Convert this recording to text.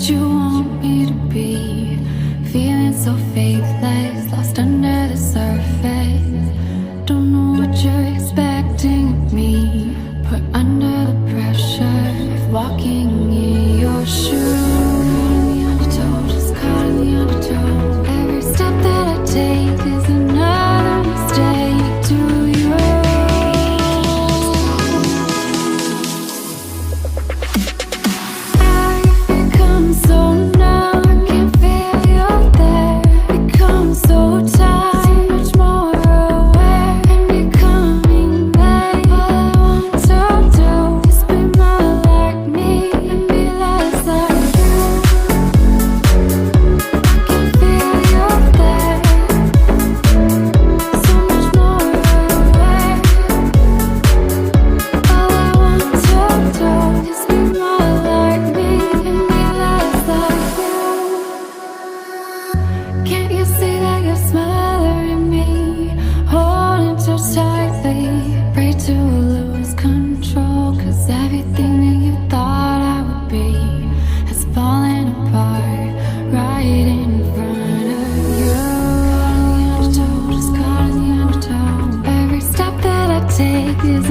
you want me to be. Feeling so faithless, lost under the surface. Don't know what you're expecting of me. Put under the pressure of walking in your shoes. Caught in the undertow. Every step that I take is another mistake. Do you? I've become so numb, I can't feel you're there. Become so tired, so much more aware. I'm becoming late. All I want to do is be more like me and be less like you. I can feel you're there, so much more aware. All I want to do is be more like me and be less like you. Can't you see that you're smothering me, holding too tightly? Pray to lose control, 'cause everything that you thought I would be has fallen apart right in front of you. Caught in the undertow, just caught in the undertow. Every step that I take is